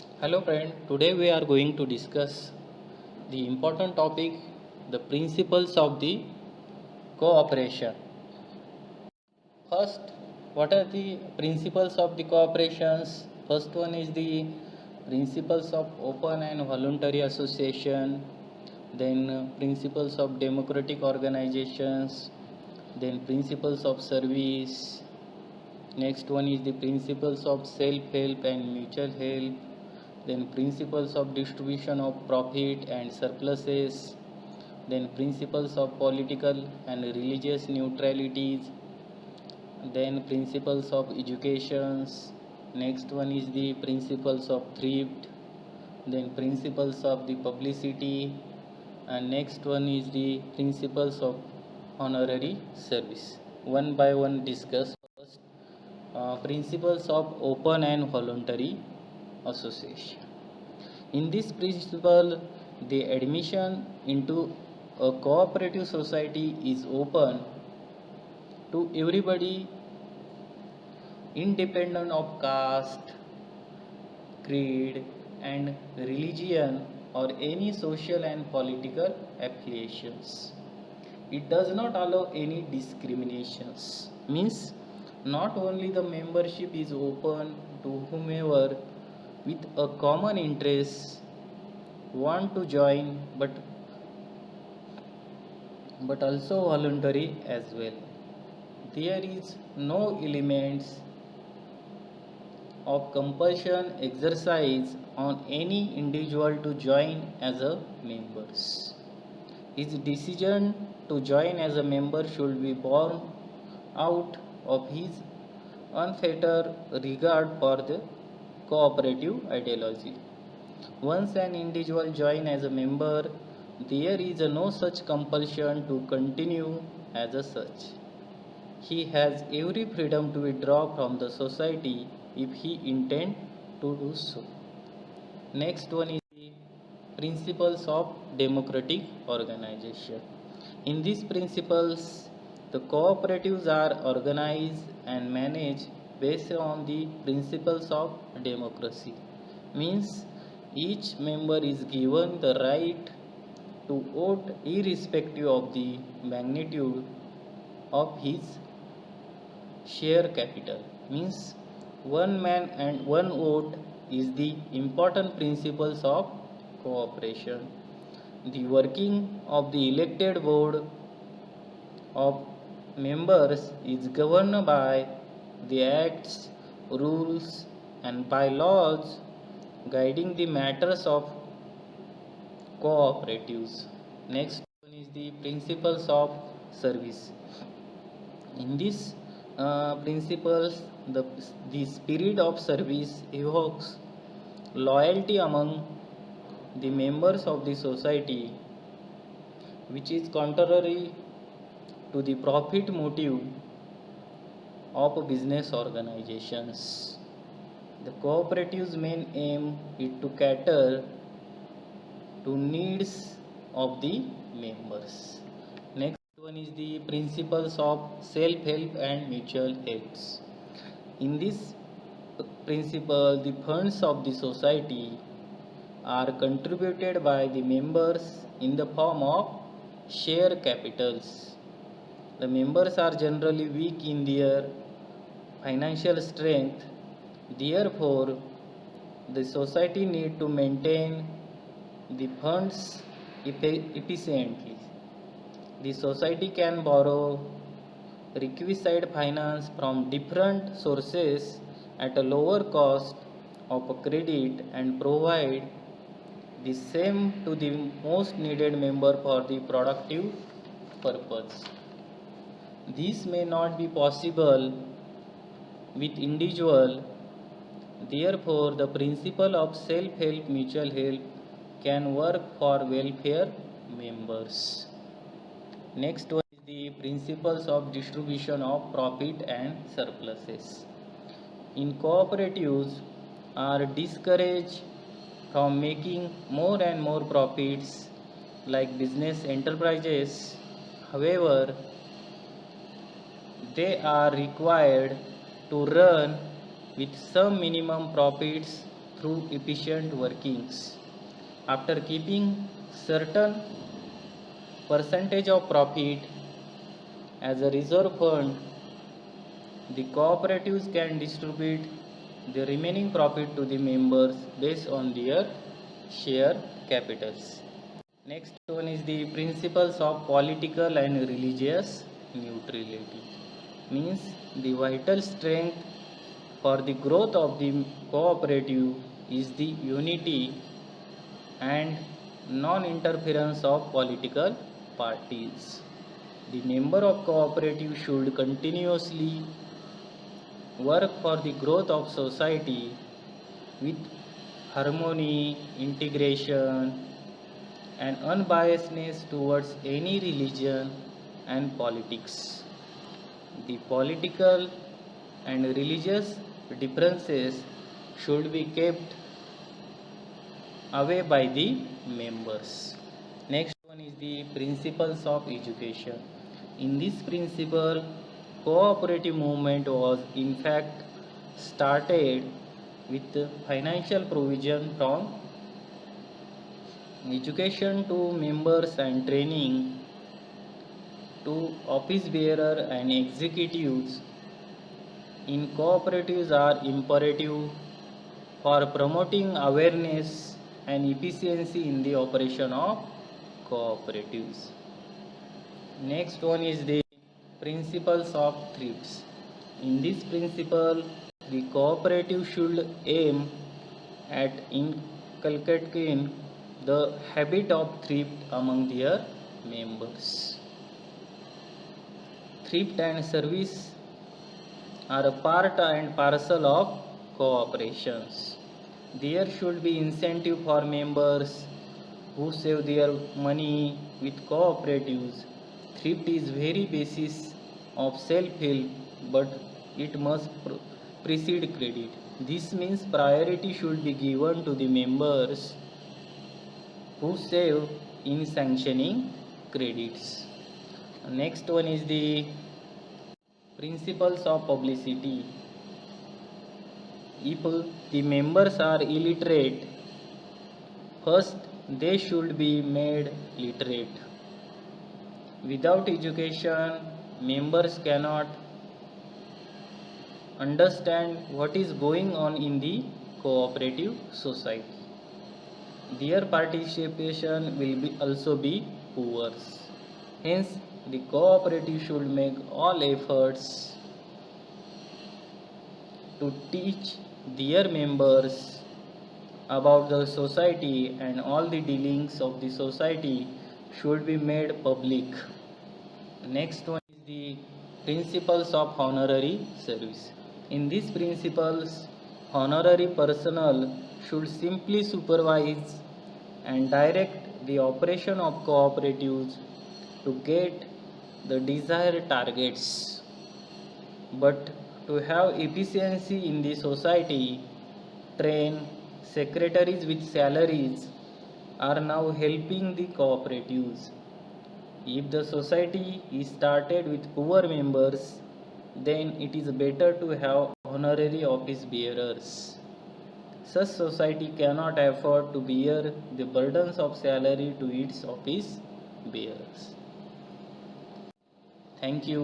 Hello friend, today we are going to discuss the important topic, the principles of the cooperation. First, what are the principles of the cooperations? First one is the principles of open and voluntary association, then principles of democratic organizations, then principles of service. Next one is the principles of self-help and mutual help, then principles of distribution of profit and surpluses, then principles of political and religious neutralities, then principles of educations. Next one is the principles of thrift, then principles of the publicity, and next one is the principles of honorary service. One by one discuss. First, principles of open and voluntary association. In this principle, the admission into a cooperative society is open to everybody independent of caste, creed, and religion or any social and political affiliations. It does not allow any discriminations. Means not only the membership is open to whomever with a common interest want to join, but also voluntary as well. There is no elements of compulsion exercise on any individual to join as a members. His decision to join as a member should be born out of his unfettered regard for the cooperative ideology. Once an individual joins as a member, there is no such compulsion to continue as a such. He has every freedom to withdraw from the society if he intends to do so. Next one is the principles of democratic organization. In these principles, the cooperatives are organized and managed based on the principles of democracy. Means each member is given the right to vote irrespective of the magnitude of his share capital. Means one man and one vote is the important principles of cooperation. The working of the elected board of members is governed by the acts, rules, and bylaws guiding the matters of cooperatives. Next one is the principles of service. In these principles, the spirit of service evokes loyalty among the members of the society, which is contrary to the profit motive of business organizations. The cooperative's main aim is to cater to needs of the members. Next one is the principles of self-help and mutual help. In this principle, the funds of the society are contributed by the members in the form of share capitals. The members are generally weak in their financial strength. Therefore, the society need to maintain the funds efficiently. The society can borrow requisite finance from different sources at a lower cost of credit and provide the same to the most needed member for the productive purpose. This may not be possible with individual. Therefore, the principle of self-help mutual help can work for welfare members. Next one is the principles of distribution of profit and surpluses. In cooperatives are discouraged from making more and more profits like business enterprises. However, they are required to run with some minimum profits through efficient workings. After keeping certain percentage of profit as a reserve fund, the cooperatives can distribute the remaining profit to the members based on their share capitals. Next one is the principles of political and religious neutrality. Means the vital strength for the growth of the cooperative is the unity and non-interference of political parties. The member of cooperative should continuously work for the growth of society with harmony, integration, and unbiasedness towards any religion and politics. The political and religious differences should be kept away by the members. Next one is the principles of education. In this principle, cooperative movement was in fact started with financial provision from education to members and training to office bearer and executives in cooperatives are imperative for promoting awareness and efficiency in the operation of cooperatives. Next one is the principles of thrifts. In this principle, the cooperative should aim at inculcating the habit of thrift among their members. Thrift and service are a part and parcel of cooperations. There should be incentive for members who save their money with cooperatives. Thrift is very basis of self-help, but it must precede credit. This means priority should be given to the members who save in sanctioning credits. Next one is the principles of publicity. If the members are illiterate, first they should be made literate. Without education, members cannot understand what is going on in the cooperative society. Their participation will also be poor. Hence, the cooperative should make all efforts to teach their members about the society, and all the dealings of the society should be made public. Next one is the principles of honorary service. In these principles, honorary personnel should simply supervise and direct the operation of cooperatives to get the desired targets. But to have efficiency in the society, train secretaries with salaries are now helping the cooperatives. If the society is started with poor members, then it is better to have honorary office bearers. Such society cannot afford to bear the burdens of salary to its office bearers. Thank you.